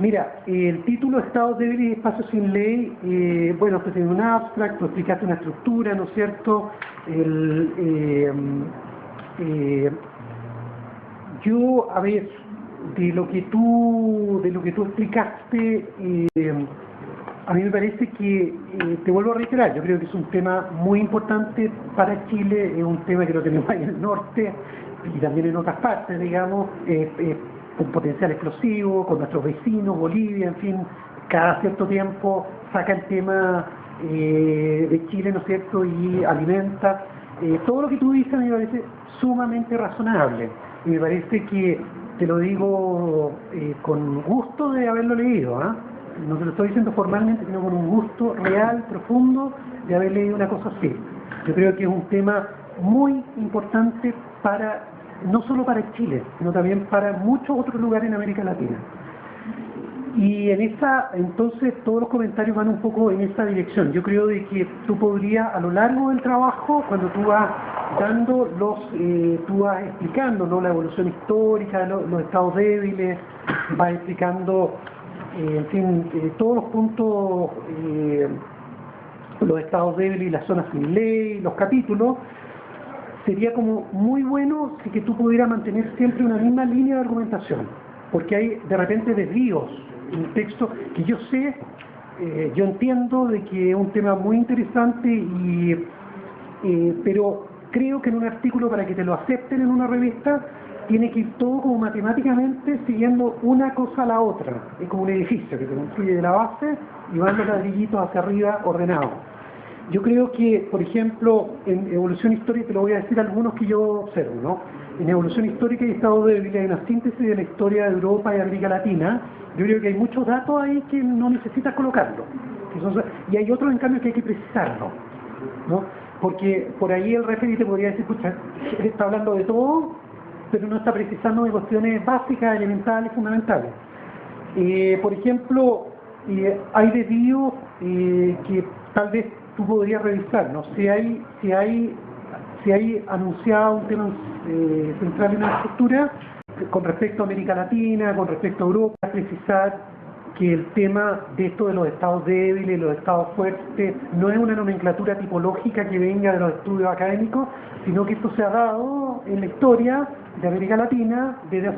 Mira, el título Estados débiles y espacios sin ley, bueno, pues en un abstracto explicaste una estructura, ¿no es cierto? Yo, a ver, de lo que tú explicaste, a mí me parece que, te vuelvo a reiterar, yo creo que es un tema muy importante para Chile, es un tema que lo tenemos ahí en el norte y también en otras partes, digamos, con potencial explosivo, con nuestros vecinos, Bolivia, en fin, cada cierto tiempo saca el tema de Chile, ¿no es cierto?, y alimenta. Todo lo que tú dices me parece sumamente razonable, y me parece que, te lo digo con gusto de haberlo leído, ¿ah? No te lo estoy diciendo formalmente, sino con un gusto real, profundo, de haber leído una cosa así. Yo creo que es un tema muy importante para, no solo para Chile, sino también para muchos otros lugares en América Latina. Y entonces todos los comentarios van un poco en esa dirección. Yo creo de que tú podrías, a lo largo del trabajo, cuando tú vas dando tú vas explicando, ¿no?, la evolución histórica, los estados débiles, vas explicando, en fin, todos los puntos, los estados débiles y las zonas sin ley, los capítulos. Sería como muy bueno si que tú pudieras mantener siempre una misma línea de argumentación, porque hay de repente desvíos en el texto que yo sé, yo entiendo de que es un tema muy interesante, pero creo que en un artículo, para que te lo acepten en una revista, tiene que ir todo como matemáticamente siguiendo una cosa a la otra. Es como un edificio que se construye de la base y van los ladrillitos hacia arriba ordenados. Yo creo que, por ejemplo, en evolución histórica, te lo voy a decir algunos que yo observo, ¿no? En evolución histórica y estado débil hay una síntesis de la historia de Europa y América Latina. Yo creo que hay muchos datos ahí que no necesitas colocarlos. Y hay otros, en cambio, que hay que precisarlo, ¿no? Porque por ahí el referee te podría decir, escucha, él está hablando de todo, pero no está precisando de cuestiones básicas, elementales, fundamentales. Por ejemplo, hay desvíos que tal vez tú podrías revisar, ¿no? Si hay anunciado un tema central en la estructura con respecto a América Latina, con respecto a Europa, precisar que el tema de esto de los estados débiles, los estados fuertes, no es una nomenclatura tipológica que venga de los estudios académicos, sino que esto se ha dado en la historia de América Latina desde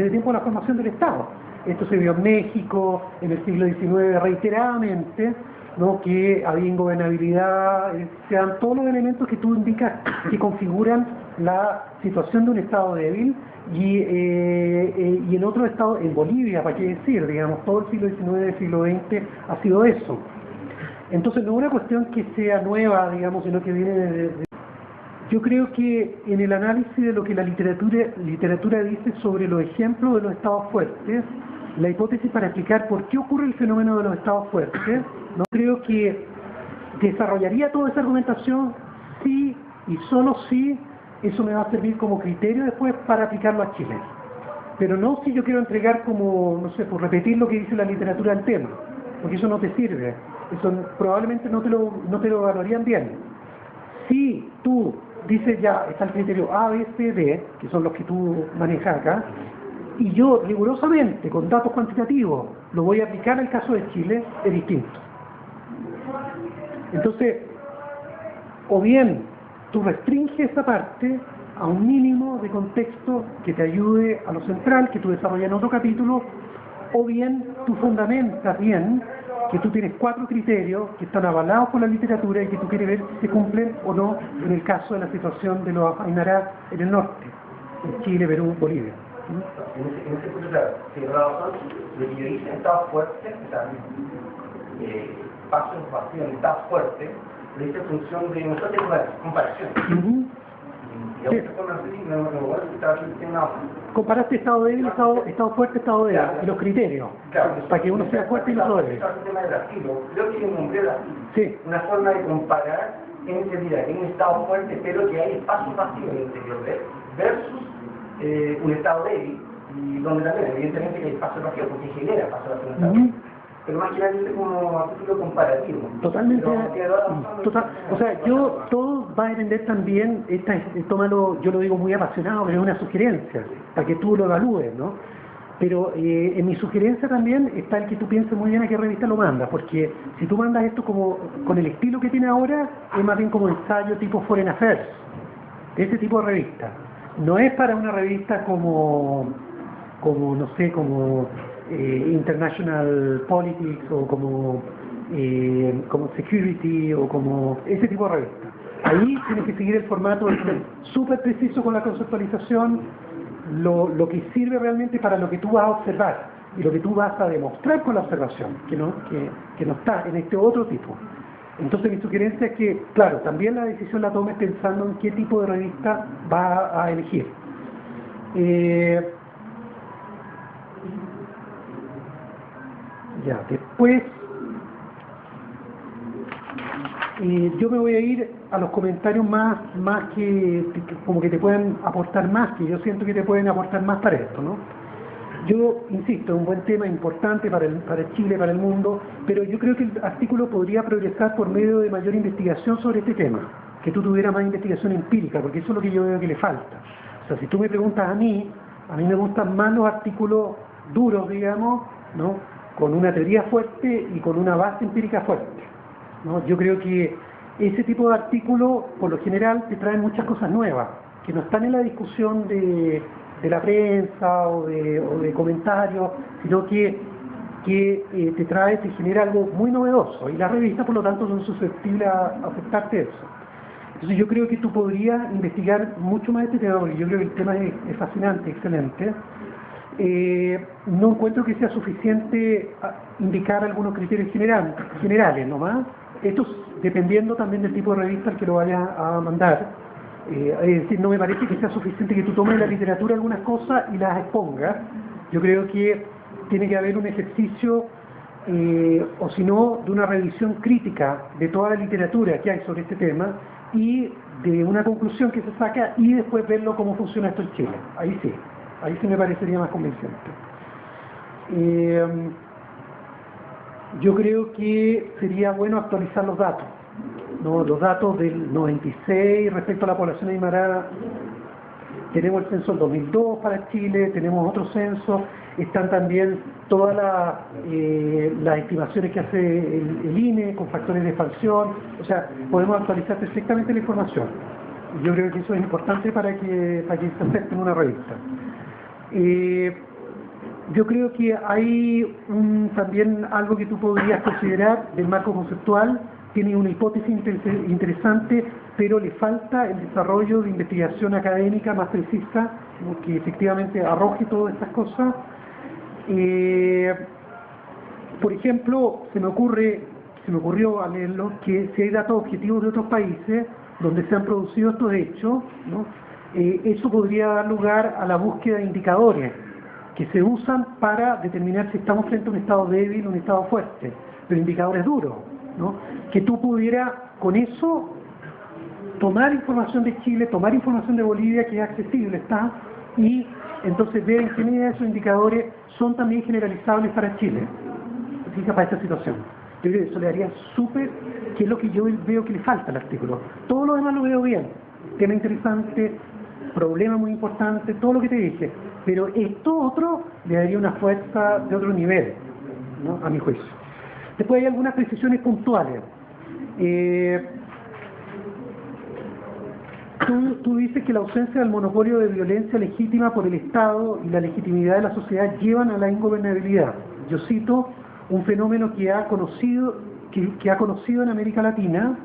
tiempo de la formación del Estado. Esto se vio en México en el siglo XIX reiteradamente, ¿no?, que había ingobernabilidad, se dan todos los elementos que tú indicas que configuran la situación de un estado débil, y en otros estados, en Bolivia, para qué decir, digamos, todo el siglo XIX, el siglo XX ha sido eso. Entonces no es una cuestión que sea nueva, digamos, sino que viene Yo creo que en el análisis de lo que la literatura dice sobre los ejemplos de los estados fuertes, la hipótesis para explicar por qué ocurre el fenómeno de los estados fuertes, no creo que desarrollaría toda esa argumentación si y solo si eso me va a servir como criterio después para aplicarlo a Chile. Pero no si yo quiero entregar como, no sé, por repetir lo que dice la literatura del tema, porque eso no te sirve, eso probablemente no te lo evaluarían bien. Si tú dices ya, está el criterio A, B, C, D, que son los que tú manejas acá, y yo rigurosamente, con datos cuantitativos, lo voy a aplicar al caso de Chile, es distinto. Entonces, o bien tú restringes esa parte a un mínimo de contexto que te ayude a lo central, que tú desarrollas en otro capítulo, o bien tú fundamentas bien que tú tienes 4 criterios que están avalados por la literatura y que tú quieres ver si se cumplen o no en el caso de la situación de los Aymara en el norte, en Chile, Perú, Bolivia. En ese punto, claro, tiene razón, lo que yo hice en estados fuertes, o sea, pasos vacíos en estados fuertes, lo hice en función de nosotros de comparación. Y Sí. Comparaste estado débil, estado fuerte, estado débil, y los criterios, para que uno sea fuerte y no débil. Creo que yo nombré Brasil. Sí. Una forma de comparar en entendida que hay un estado fuerte, pero que hay espacios vacíos en el interior de él, versus un estado débil, y donde también, evidentemente, que hay espacios vacíos, porque genera espacios vacíos. pero más que nada como artículo comparativo. Totalmente. O sea, todo va a depender también, tómalo, yo lo digo muy apasionado, pero es una sugerencia, para que tú lo evalúes, ¿no? Pero en mi sugerencia también está el que tú pienses muy bien a qué revista lo mandas, porque si tú mandas esto como con el estilo que tiene ahora, es más bien como ensayo tipo Foreign Affairs, de ese tipo de revista. No es para una revista como no sé, como International Politics o como Security o como ese tipo de revista. Ahí tienes que seguir el formato de ser súper preciso con la conceptualización, lo que sirve realmente para lo que tú vas a observar y lo que tú vas a demostrar con la observación, que no está en este otro tipo. Entonces mi sugerencia es que, claro, también la decisión la tomes pensando en qué tipo de revista vas a elegir. Ya, después yo me voy a ir a los comentarios más que como que te pueden aportar más, que yo siento que te pueden aportar más para esto, ¿no? Yo insisto, es un buen tema importante para Chile, para el mundo, pero yo creo que el artículo podría progresar por medio de mayor investigación sobre este tema, que tú tuvieras más investigación empírica, porque eso es lo que yo veo que le falta. O sea, si tú me preguntas a mí me gustan más los artículos duros, digamos, ¿no? Con una teoría fuerte y con una base empírica fuerte, ¿no? Yo creo que ese tipo de artículos, por lo general, te traen muchas cosas nuevas, que no están en la discusión de la prensa o de comentarios, sino que te genera algo muy novedoso, y las revistas, por lo tanto, son susceptibles a aceptarte eso. Entonces yo creo que tú podrías investigar mucho más este tema, porque yo creo que el tema es fascinante, excelente. No encuentro que sea suficiente indicar algunos criterios generales nomás, esto dependiendo también del tipo de revista al que lo vayas a mandar. Es decir, no me parece que sea suficiente que tú tomes de la literatura algunas cosas y las expongas. Yo creo que tiene que haber un ejercicio, o si no, de una revisión crítica de toda la literatura que hay sobre este tema y de una conclusión que se saca y después verlo cómo funciona esto en Chile. Ahí sí me parecería más convincente. Yo creo que sería bueno actualizar los datos, ¿no? Los datos del 96 respecto a la población aymara. Tenemos el censo del 2002 para Chile, tenemos otro censo, están también todas las estimaciones que hace el INE con factores de expansión, o sea, podemos actualizar perfectamente la información. Yo creo que eso es importante para que se acepte en una revista. Yo creo que hay también algo que tú podrías considerar del marco conceptual. Tiene una hipótesis interesante, pero le falta el desarrollo de investigación académica más precisa, que efectivamente arroje todas estas cosas. Por ejemplo, se me ocurrió al leerlo que si hay datos objetivos de otros países donde se han producido estos hechos, ¿no? Eso podría dar lugar a la búsqueda de indicadores que se usan para determinar si estamos frente a un estado débil o un estado fuerte, pero indicadores duros, ¿no? Que tú pudieras con eso tomar información de Chile, tomar información de Bolivia que es accesible, está, y entonces ver en qué medida esos indicadores son también generalizables para Chile, fija, para esta situación. Yo creo que eso le daría súper, que es lo que yo veo que le falta al artículo. Todo lo demás lo veo bien, tema interesante, problema muy importante, todo lo que te dije, pero esto otro le daría una fuerza de otro nivel, ¿no? A mi juicio. Después hay algunas precisiones puntuales. Tú dices que la ausencia del monopolio de violencia legítima por el Estado y la legitimidad de la sociedad llevan a la ingobernabilidad. Yo cito un fenómeno que ha conocido en América Latina,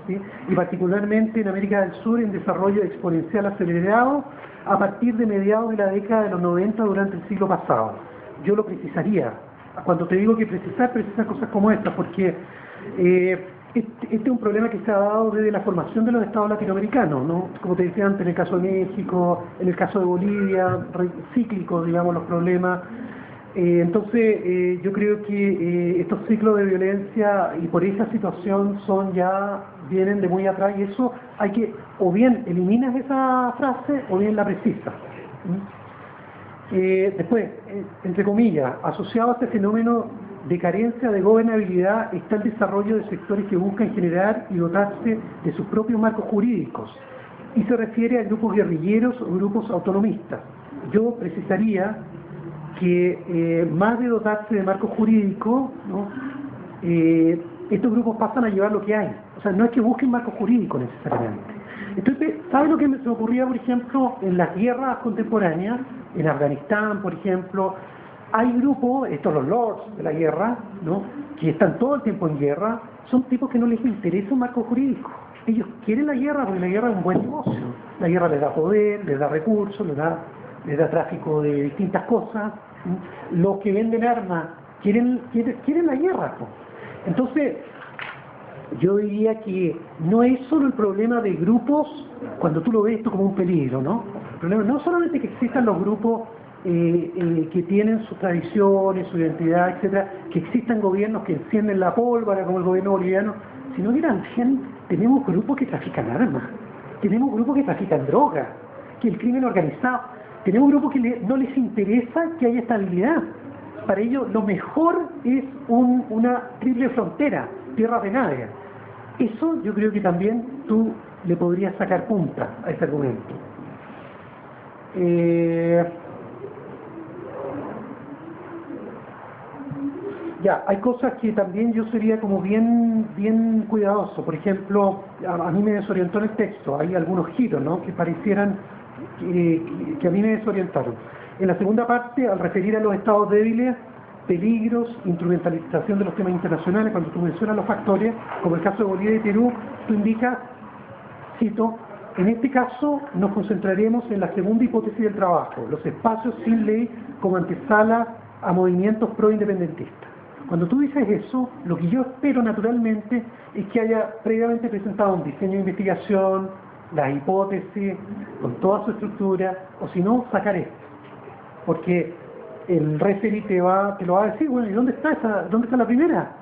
¿sí? Y particularmente en América del Sur, en desarrollo exponencial acelerado a partir de mediados de la década de los 90 durante el siglo pasado. Yo lo precisaría. Cuando te digo que precisa cosas como estas, porque este es un problema que se ha dado desde la formación de los estados latinoamericanos, ¿no? Como te decía antes, en el caso de México, en el caso de Bolivia, cíclicos, digamos, los problemas. Entonces, yo creo que estos ciclos de violencia y por esa situación vienen de muy atrás, y eso hay que, o bien eliminas esa frase, o bien la precisas. Después, entre comillas, asociado a este fenómeno de carencia de gobernabilidad está el desarrollo de sectores que buscan generar y dotarse de sus propios marcos jurídicos, y se refiere a grupos guerrilleros o grupos autonomistas. Yo precisaría que más de dotarse de marcos jurídicos, ¿no? Estos grupos pasan a llevar lo que hay. O sea, no es que busquen marcos jurídicos necesariamente. Entonces, ¿sabe lo que se me ocurría, por ejemplo, en las guerras contemporáneas? En Afganistán, por ejemplo, hay grupos, estos los lords de la guerra, ¿no?, que están todo el tiempo en guerra, son tipos que no les interesa un marco jurídico. Ellos quieren la guerra porque la guerra es un buen negocio. La guerra les da poder, les da recursos, les da tráfico de distintas cosas. Los que venden armas quieren la guerra, ¿no? Entonces, yo diría que no es solo el problema de grupos, cuando tú lo ves esto como un peligro, ¿no? El problema no solamente que existan los grupos que tienen sus tradiciones, su identidad, etcétera, que existan gobiernos que encienden la pólvora como el gobierno boliviano, sino que también tenemos grupos que trafican armas, tenemos grupos que trafican drogas, que el crimen organizado, tenemos grupos que no les interesa que haya estabilidad. Para ellos lo mejor es una triple frontera, tierra de nadie. Eso yo creo que también tú le podrías sacar punta a ese argumento. Ya, hay cosas que también yo sería como bien cuidadoso. Por ejemplo, a mí me desorientó en el texto, hay algunos giros, ¿no?, que parecieran que a mí me desorientaron. En la segunda parte, al referir a los estados débiles, peligros, instrumentalización de los temas internacionales, cuando tú mencionas los factores, como el caso de Bolivia y Perú, tú indicas, cito, en este caso nos concentraremos en la segunda hipótesis del trabajo, los espacios sin ley como antesala a movimientos pro-independentistas. Cuando tú dices eso, lo que yo espero naturalmente es que haya previamente presentado un diseño de investigación, las hipótesis, con toda su estructura, o si no, sacar esto. Porque el referee te lo va a decir, bueno, ¿y dónde está la primera?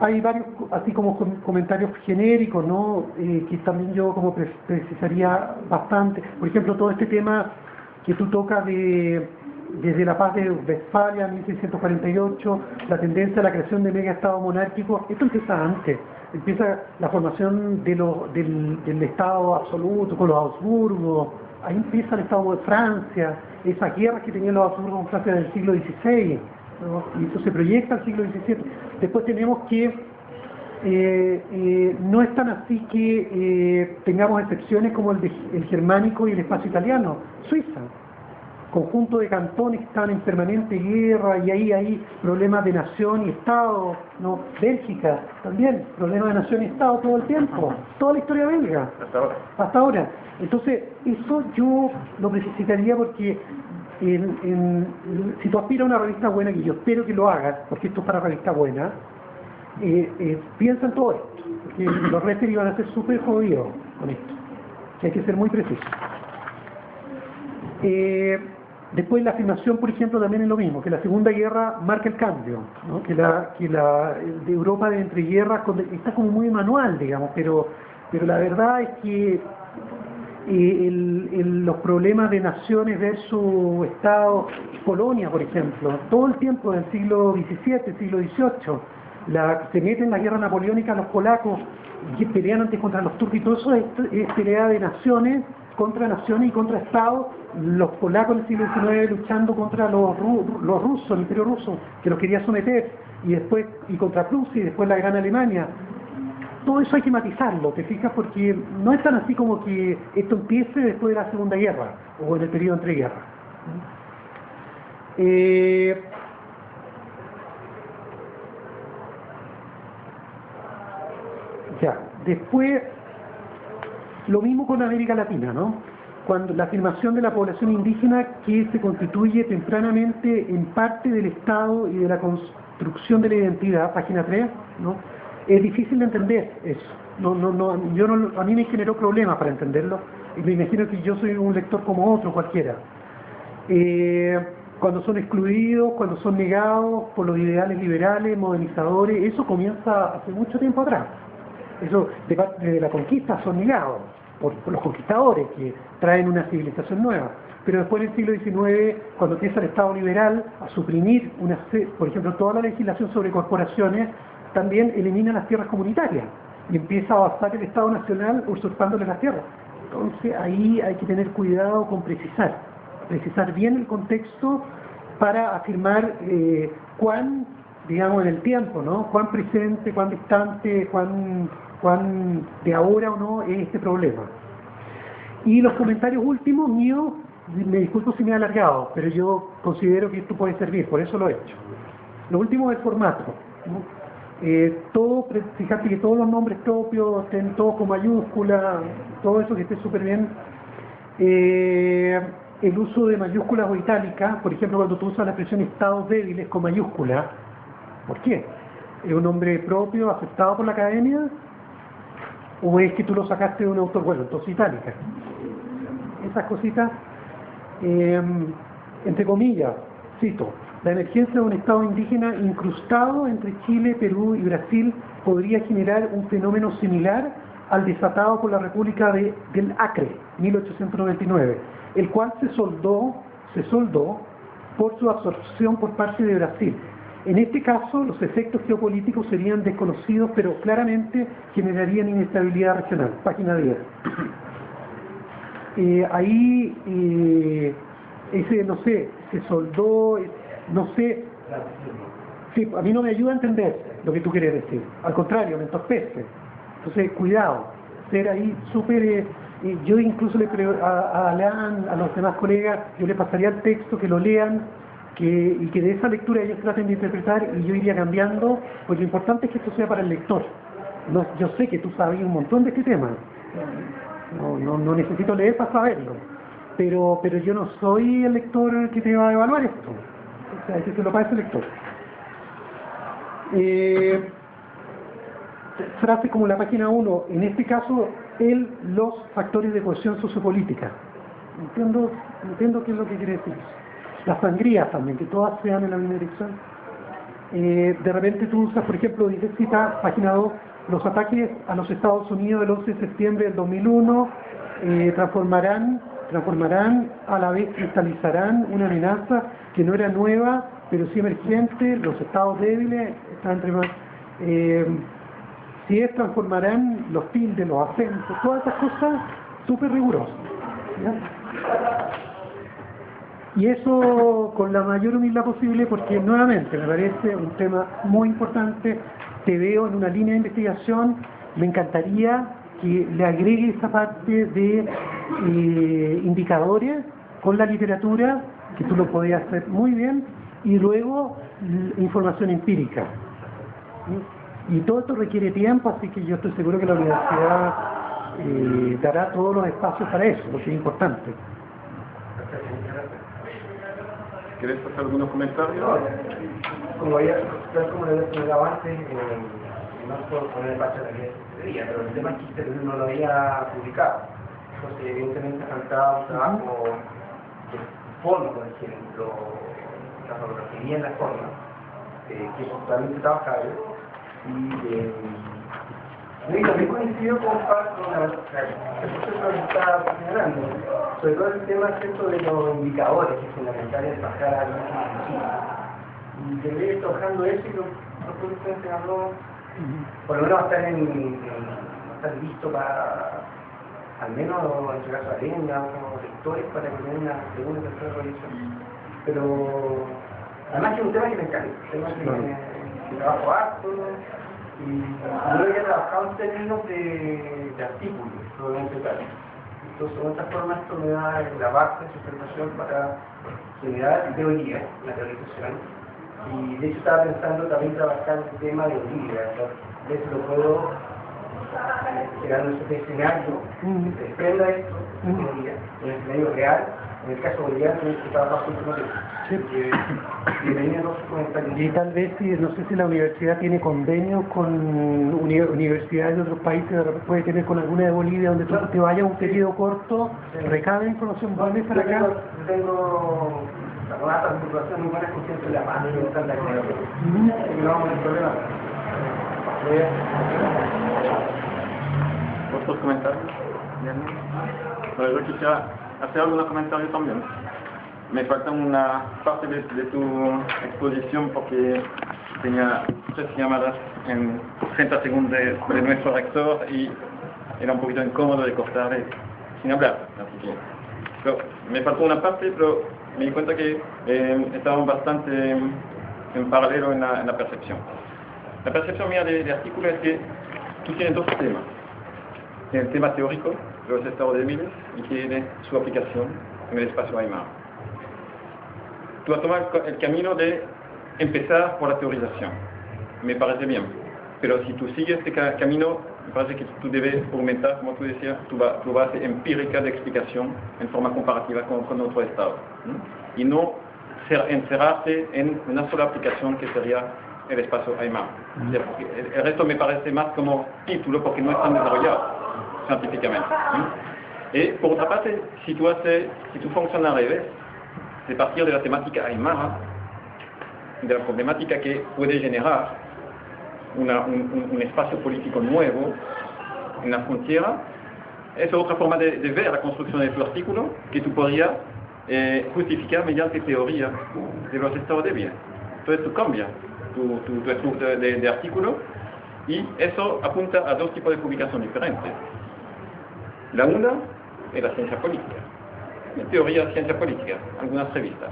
Hay varios, así como comentarios genéricos, ¿no?, que también yo como precisaría bastante. Por ejemplo, todo este tema que tú tocas desde la paz de Westfalia, 1648, la tendencia a la creación de megaestados monárquicos, esto empieza antes. Empieza la formación del Estado absoluto con los Habsburgo, ahí empieza el Estado de Francia, esas guerras que tenían los Habsburgo con Francia del siglo XVI, ¿no?, y eso se proyecta al siglo XVII. Después tenemos que no es tan así que tengamos excepciones como el germánico y el espacio italiano. Suiza, conjunto de cantones que estaban en permanente guerra, y ahí hay problemas de nación y Estado, ¿no? Bélgica, también, problemas de nación y Estado todo el tiempo, toda la historia belga, hasta ahora. Entonces, eso yo lo necesitaría porque si tú aspiras a una revista buena, que yo espero que lo hagas, porque esto es para revista buena, piensa en todo esto, porque los referees van a ser súper jodidos con esto, que hay que ser muy preciso. Después la afirmación, por ejemplo, también es lo mismo, que la Segunda Guerra marca el cambio, ¿no?, que la de Europa de entreguerras está como muy manual, digamos, pero la verdad es que los problemas de naciones versus Estado, Polonia, por ejemplo, todo el tiempo del siglo XVII, siglo XVIII, se meten en la guerra napoleónica los polacos, y pelean antes contra los turcos, y todo eso es pelea de naciones y contra Estados. Los polacos en el siglo XIX luchando contra los rusos, el imperio ruso, que los quería someter, y contra Prusia, y después la Gran Alemania. Todo eso hay que matizarlo, ¿te fijas? Porque no es tan así como que esto empiece después de la Segunda Guerra, o en el periodo entre guerras. Ya, después, lo mismo con América Latina, ¿no? Cuando la afirmación de la población indígena que se constituye tempranamente en parte del Estado y de la construcción de la identidad, página 3, ¿no? Es difícil de entender eso. A mí me generó problemas para entenderlo, y me imagino que yo soy un lector como otro cualquiera. Cuando son excluidos, cuando son negados por los ideales liberales, modernizadores, eso comienza hace mucho tiempo atrás. Eso, de la conquista, son negados por los conquistadores que traen una civilización nueva. pero después en el siglo XIX, cuando empieza el Estado liberal a suprimir, por ejemplo, toda la legislación sobre corporaciones, también elimina las tierras comunitarias y empieza a avanzar el Estado nacional usurpándole las tierras. Entonces ahí hay que tener cuidado con precisar bien el contexto para afirmar cuán, digamos, en el tiempo, ¿no? Cuán presente, cuán distante, cuán de ahora o no es este problema. Y los comentarios últimos míos, me disculpo si me he alargado, pero yo considero que esto puede servir, por eso lo he hecho. Lo último es el formato, ¿no? Fíjate que todos los nombres propios estén todos con mayúsculas, todo eso que esté súper bien. El uso de mayúsculas o itálicas, por ejemplo, cuando tú usas la expresión estados débiles con mayúsculas, ¿por qué? ¿Es un nombre propio, aceptado por la academia? ¿O es que tú lo sacaste de un autor? Bueno, entonces itálica. Esas cositas, entre comillas, cito, la emergencia de un estado indígena incrustado entre Chile, Perú y Brasil podría generar un fenómeno similar al desatado por la República del Acre, 1899, el cual se soldó por su absorción por parte de Brasil. En este caso, los efectos geopolíticos serían desconocidos, pero claramente generarían inestabilidad regional. Página 10. Ese, no sé, se soldó, no sé. Sí, a mí no me ayuda a entender lo que tú quieres decir. Al contrario, me entorpece. Entonces, cuidado. Ser ahí súper... yo incluso le a Alan, a los demás colegas, yo le pasaría el texto, que lo lean, y que de esa lectura ellos traten de interpretar, y yo iría cambiando, porque lo importante es que esto sea para el lector. No, yo sé que tú sabes un montón de este tema, no necesito leer para saberlo, pero yo no soy el lector que te va a evaluar esto, o sea, que se lo pasa el lector. Frase como la página 1, en este caso, los factores de cohesión sociopolítica. Entiendo qué es lo que quiere decir. Las sangrías también, que todas sean en la misma dirección. De repente tú usas, por ejemplo, dice cita, página 2, los ataques a los Estados Unidos del 11 de septiembre del 2001 transformarán, a la vez cristalizarán una amenaza que no era nueva, pero sí emergente, los estados débiles, están entre más... si es, transformarán los tildes, los acentos, todas esas cosas súper rigurosas, ¿ya? Y eso con la mayor humildad posible, porque nuevamente me parece un tema muy importante. Te veo en una línea de investigación, me encantaría que le agregue esa parte de indicadores con la literatura, que tú lo podías hacer muy bien, y luego información empírica. Y todo esto requiere tiempo, así que yo estoy seguro que la universidad dará todos los espacios para eso, porque es importante. ¿Quieres hacer algunos comentarios? No, como le había explicado antes, no puedo poner el bache de la día, pero el tema es que este no lo había publicado. Entonces, evidentemente, faltaba un trabajo de forma, por ejemplo, la fotografía en la forma, que es totalmente trabajable. Y también coincido con el proceso que está señalando, sobre todo el tema de los indicadores, que es fundamental es bajar a la y que ve trabajando eso y los productos por lo menos va a estar listo para, al menos en su caso, arenas o lectores para que tengan una segunda y tercera revisión. Pero además que es un tema que me encanta, un tema que trabajo harto, y yo había trabajado en términos de artículos, probablemente tal. Entonces, de esta forma, esto me da la base de sustentación para generar teoría, la teorización. Y de hecho, estaba pensando también trabajar el tema de Bolivia. De eso lo puedo llegar a un escenario que se desprenda esto, de teoría, en el escenario real. En el caso boliviano, en este trabajo último y tal vez, no sé si la universidad tiene convenios con universidades de otros países, puede tener con alguna de Bolivia, donde tú te vayas un periodo corto, recabe información, vuelves para acá. Tengo una participación muy buena consciente de la paz, y está en la idea. No vamos a tener problema. ¿Otros comentarios? Bueno, yo quizá hacer algunos comentarios también. Me falta una parte de tu exposición porque tenía 3 llamadas en 30 segundos de nuestro rector y era un poquito incómodo de cortar sin hablar. Así que pero me faltó una parte, pero me di cuenta que estábamos bastante en paralelo en la percepción. La percepción mía de artículo es que tú tienes 2 temas. El tema teórico de los estados débiles y tiene su aplicación en el espacio Aymara. Tú has tomado el camino de empezar por la teorización. Me parece bien. Pero si tú sigues este camino, me parece que tú debes aumentar, como tú decías, tu base empírica de explicación en forma comparativa con otro estado. Y no encerrarte en una sola aplicación que sería el espacio Aymara. El resto me parece más como título porque no están desarrollados científicamente. Y por otra parte, si tú funcionas al revés, de partir de la temática Aymara, de la problemática que puede generar un espacio político nuevo en la frontera, es otra forma de ver la construcción de tu artículo que tú podrías justificar mediante teoría de los estados débiles. Entonces tú cambias tu estructura de artículo y eso apunta a 2 tipos de publicación diferentes. La una es la ciencia política, la teoría de ciencia política, algunas revistas.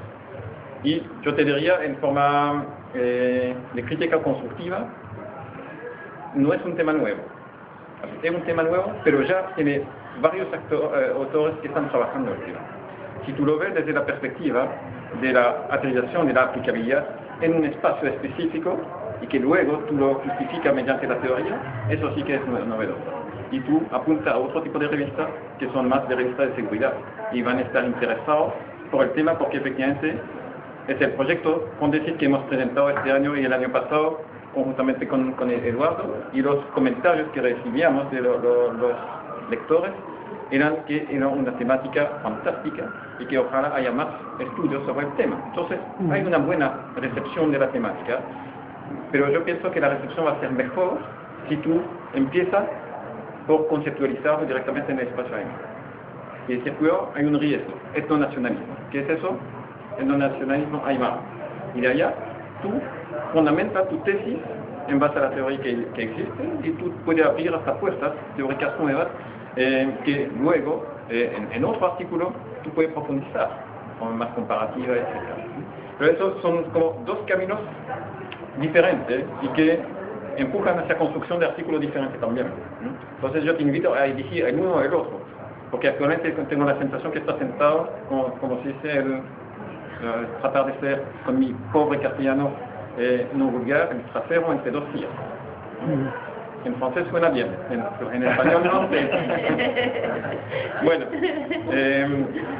Y yo te diría en forma de crítica constructiva, no es un tema nuevo. Es un tema nuevo, pero ya tiene varios autores que están trabajando el tema. Si tú lo ves desde la perspectiva de la aterrización de la aplicabilidad en un espacio específico y que luego tú lo justificas mediante la teoría, eso sí que es novedoso. Y tú apuntas a otro tipo de revistas que son más de revistas de seguridad y van a estar interesados por el tema porque efectivamente es el proyecto Condesit que hemos presentado este año y el año pasado conjuntamente con Eduardo, y los comentarios que recibíamos de los lectores eran que era una temática fantástica y que ojalá haya más estudios sobre el tema. Entonces hay una buena recepción de la temática, pero yo pienso que la recepción va a ser mejor si tú empiezas por conceptualizarlo directamente en el espacio Aymara. Y decir, luego hay un riesgo, etnonacionalismo. ¿Qué es eso? Etnonacionalismo Aymara. Y de allá tú fundamentas tu tesis en base a la teoría que existe y tú puedes abrir hasta puertas teóricas nuevas que luego en otro artículo tú puedes profundizar con más comparativa, etc. Pero esos son como 2 caminos diferentes y que empujan hacia construcción de artículos diferentes también. Entonces yo te invito a elegir el uno o el otro, porque actualmente tengo la sensación que estás sentado, como se dice, tratar de ser con mi pobre castellano no vulgar, el trasero entre 2 sillas. En francés suena bien, en español no sé. Bueno,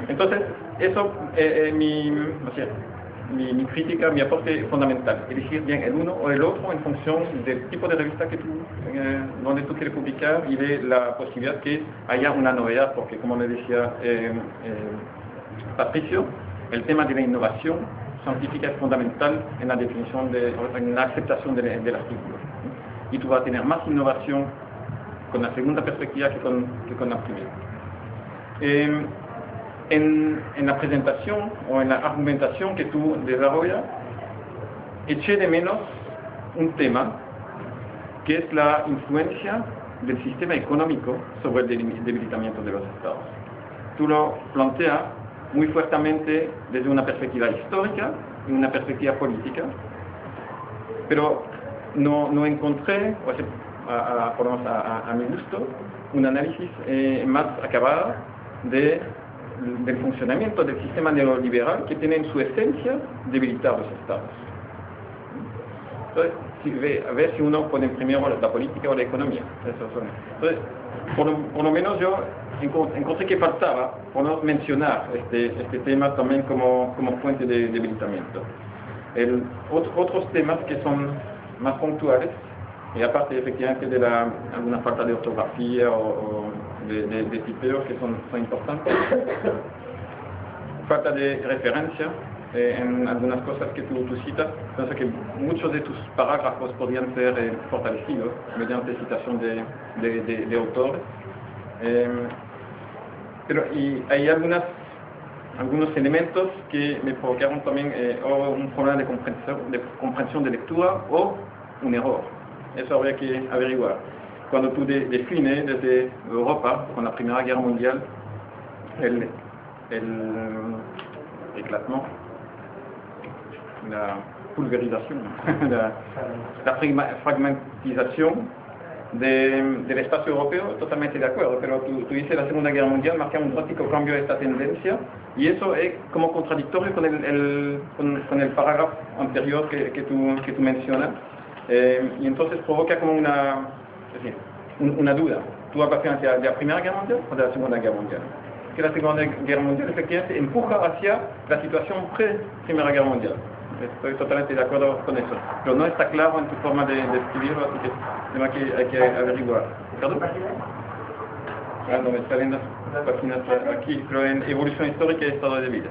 entonces eso mi crítica, mi aporte fundamental, elegir bien el uno o el otro en función del tipo de revista que donde tú quieres publicar y de la posibilidad que haya una novedad, porque como me decía Patricio, el tema de la innovación científica es fundamental en la definición, en la aceptación del artículo. Y tú vas a tener más innovación con la segunda perspectiva que con la primera. En la presentación o en la argumentación que tú desarrollas, eché de menos un tema que es la influencia del sistema económico sobre el debilitamiento de los estados. Tú lo planteas muy fuertemente desde una perspectiva histórica y una perspectiva política, pero no encontré, por lo menos a mi gusto, un análisis más acabado del funcionamiento del sistema neoliberal que tiene en su esencia debilitar los estados. Entonces, a ver si uno pone primero la política o la economía. Entonces, por lo menos yo encontré que faltaba por no mencionar este tema también como fuente de debilitamiento. Otros temas que son más puntuales, y aparte efectivamente de alguna falta de ortografía o de tipeos que son importantes, falta de referencia en algunas cosas que tú citas. Pienso que muchos de tus parágrafos podrían ser fortalecidos mediante citación de autores. pero y hay algunos elementos que me provocaron también o un problema de comprensión de lectura o un error. Eso habría que averiguar. Cuando tú defines desde Europa, con la Primera Guerra Mundial, el éclatement, la pulverización, la fragmentización del espacio europeo, totalmente de acuerdo, pero tú dices la Segunda Guerra Mundial marca un drástico cambio de esta tendencia y eso es como contradictorio con el parágrafo anterior que tú mencionas y entonces provoca como una duda. ¿Tú hablas de la Primera Guerra Mundial o de la Segunda Guerra Mundial? Que la Segunda Guerra Mundial efectivamente empuja hacia la situación pre-Primera Guerra Mundial. Estoy totalmente de acuerdo con eso, pero no está claro en tu forma de escribirlo, así que hay que averiguar. ¿Perdón? No me está viendo las páginas aquí, pero en evolución histórica y estado de vida.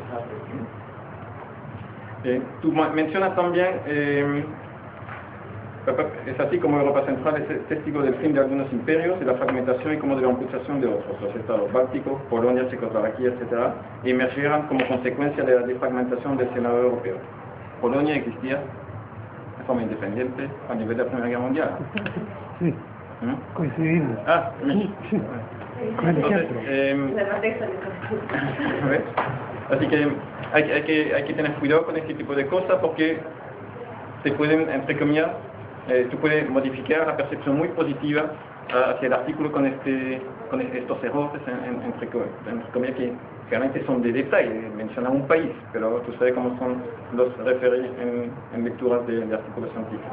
Tú mencionas también, es así como Europa Central es testigo del fin de algunos imperios, de la fragmentación y como de la amputación de otros. Los estados bálticos, Polonia, Checoslovaquia, etc., emergieron como consecuencia de la defragmentación del escenario europeo. Polonia existía de forma independiente a nivel de la Primera Guerra Mundial. Sí, coincidimos. Entonces, así que hay que tener cuidado con este tipo de cosas porque se pueden, entre comillas, tú puedes modificar la percepción muy positiva hacia el artículo con estos errores, entre comillas, que realmente son de detalle, mencionan un país, pero tú sabes cómo son los referidos en lecturas de artículos científicos.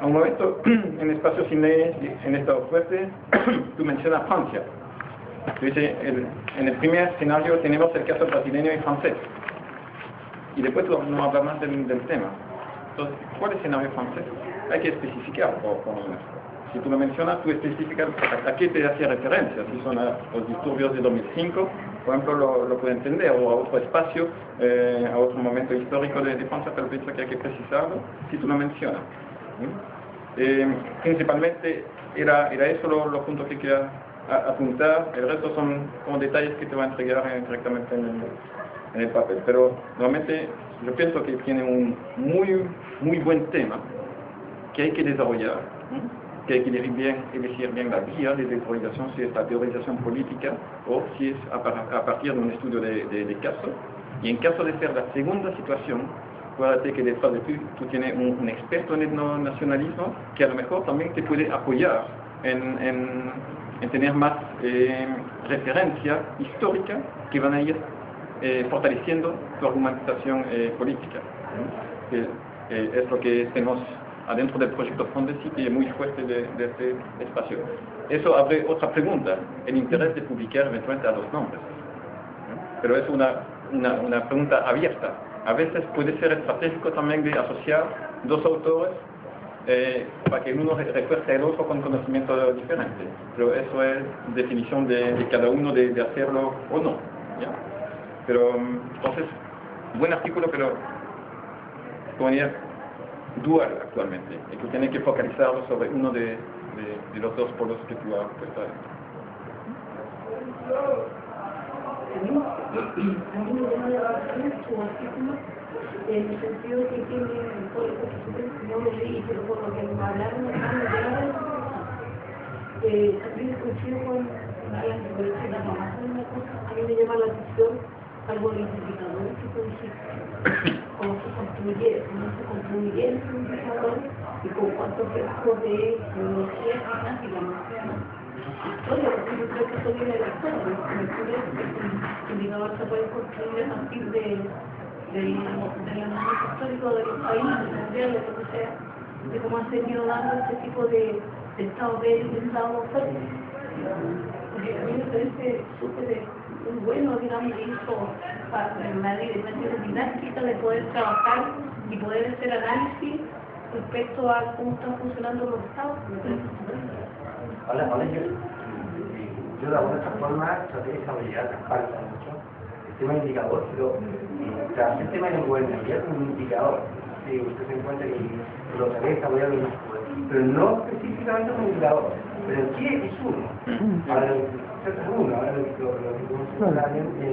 A un momento, en espacio sin leyes, en estado fuerte, tú mencionas Francia. Tú dices, en el primer escenario tenemos el caso brasileño y francés. Y después tú no hablas más del tema. Entonces, ¿cuál es el escenario francés? Hay que especificar por lo menos. Si tú lo mencionas, tú especificas a qué te hacía referencia. Si son a los disturbios de 2005, por ejemplo, lo puedo entender, o a otro espacio, a otro momento histórico de Francia, pero pienso que hay que precisarlo si tú lo mencionas. Principalmente era eso los puntos que quería apuntar. El resto son como detalles que te va a entregar directamente en el papel. Pero normalmente yo pienso que tiene un muy buen tema que hay que desarrollar, que hay que elegir bien la vía de desarrollación, si es la teorización política o si es a partir de un estudio de caso. Y en caso de ser la segunda situación, acuérdate que detrás de tú tienes un experto en etnonacionalismo que a lo mejor también te puede apoyar en tener más referencia histórica que van a ir fortaleciendo tu argumentación política. Es lo que tenemos adentro del proyecto Fondesit y es muy fuerte de este espacio. Eso abre otra pregunta, el interés de publicar eventualmente a los nombres. Pero es una pregunta abierta. A veces puede ser estratégico también de asociar dos autores para que uno refuerce al otro con conocimiento diferente. Pero eso es definición de cada uno de hacerlo o no. ¿Ya? Pero entonces, buen artículo, pero como diría, dual actualmente. Y tú tienes que focalizarlo sobre uno de los dos polos que tú has puesto ahí. A mí me llama la atención su artículo en el sentido que tiene todo el que no lo leí, pero por lo que me hablaron también coincido con la anticolección de la mamá. Una cosa a mí me llama la atención algo de los indicadores que tú dijiste, cómo se construye el indicador y con cuántos rasgos de tecnología y la historia, porque yo creo que eso viene de la historia, el indicador se puede construir a partir del análisis histórico de los países, mundiales, lo que sea, de cómo han seguido dando este tipo de estado bélico y de estado fuerte. Porque a mí me parece súper muy bueno, digamos, eso para la didáctica de poder trabajar y poder hacer análisis respecto a cómo están funcionando los estados. Hola, yo de alguna forma traté de desarrollar falta mucho el tema del indicador, pero el tema de la gobernabilidad como un indicador. usted se encuentra que los también está muy bien, pero no específicamente un indicador. Pero en qué es uno. Ahora, es uno, ahora lo que se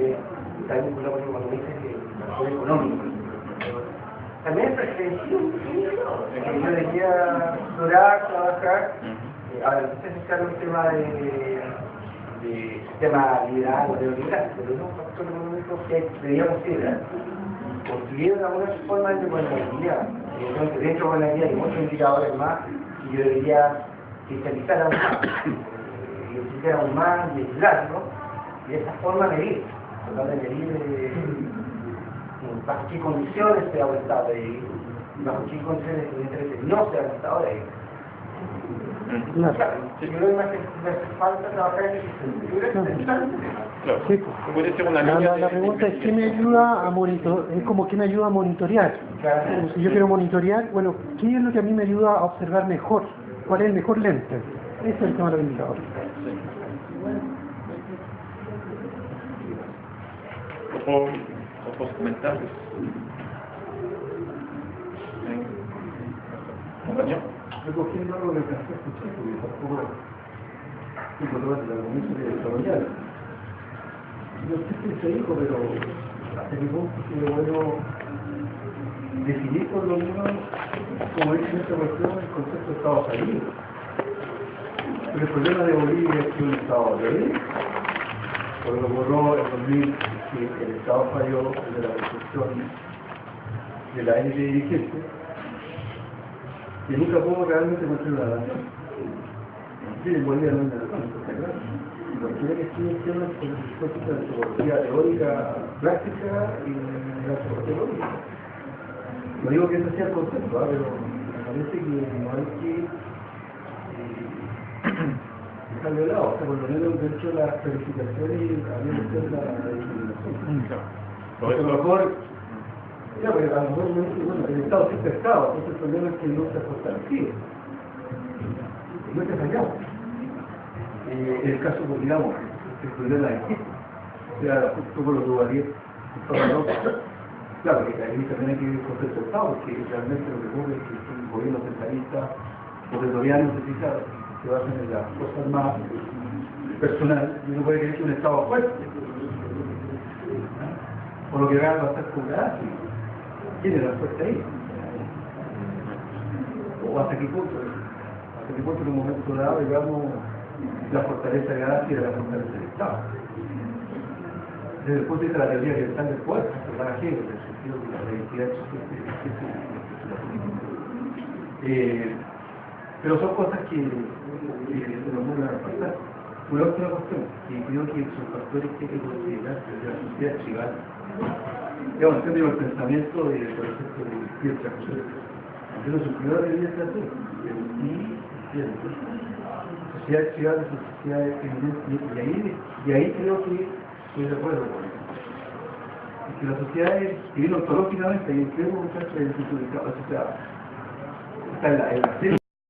está vinculado cuando dice que el valor económico. También es preferencial un indicador. Yo decía explorar, trabajar. Ahora, no sé si es un tema de sistema liberal o neoliberal, pero es un factor económico que deberíamos considerar. Construyendo algunas formas de gobernabilidad. Dentro de gobernabilidad hay muchos indicadores más y yo debería cristalizar aún más, identificar aún más y aislarlo y de esa forma medir, tratar de medir bajo qué condiciones se ha un estado de ir, bajo qué condiciones no se ha un estado de ir. Claro, yo creo que me falta trabajar en ese sentido. Claro. Sí. Puede ser una línea La pregunta es ¿qué me ayuda a monitorear? Es como ¿qué me ayuda a monitorear? Como si yo quiero monitorear, bueno, ¿qué es lo que a mí me ayuda a observar mejor? ¿Cuál es el mejor lente? Ese es el tema de los indicadores. ¿Otros comentarios? ¿Compañero? Recogiendo algo que alcancé a escuchar, porque tampoco es importante el argumento de desarrollar. No sé si se dijo, pero hasta qué punto sería bueno definir por lo menos, como dice en esta cuestión, el concepto de Estado fallido. Pero el problema de Bolivia es que un Estado fallido, porque lo borró en 2000, que el Estado falló de la construcción de la élite dirigente, y nunca pudo realmente construir una nación. Sí, en Bolivia no hay una nación, está claro. Y cualquiera que estudie el tema con el concepto de antropología teórica práctica y la antropología teórica. No digo que ese sea el concepto, pero me parece que no hay que dejarlo de lado. O sea, por lo menos dentro de las verificaciones habría que hacer la discriminación. Porque a lo mejor, ya, pero a lo mejor bueno, el Estado siempre ha estado, entonces el problema es que no se ha fortalecido. No se ha fallado. En el caso, pues, digamos, el problema de Egipto, o sea, justo lo dudaría, claro, que ahí también hay que ir con el Estado, porque realmente lo que ocurre es que un gobierno centralista o territorial necesita que basen en las cosas más personales, y no puede creer que un Estado fuerte, por lo que va a estar cobrada, tiene la fuerza ahí. O hasta qué punto en un momento dado, digamos, la fortaleza de Gaza y de la fortaleza del Estado. Desde el punto de vista de la teoría que están después, la Hegel, en el sentido de la identidad pero son cosas que se nos vuelven a pasar. Una última cuestión, y creo que son factores que hay que considerar de la sociedad chivana. Digamos, en el pensamiento de, por ejemplo, de Pietro José. Aunque no su primera debería ser así, pero sí, sociedad chivana es una sociedad eminente, y ahí creo que estoy de acuerdo con eso. Es que las sociedades que vienen ontológicamente, y creo que muchas veces está en la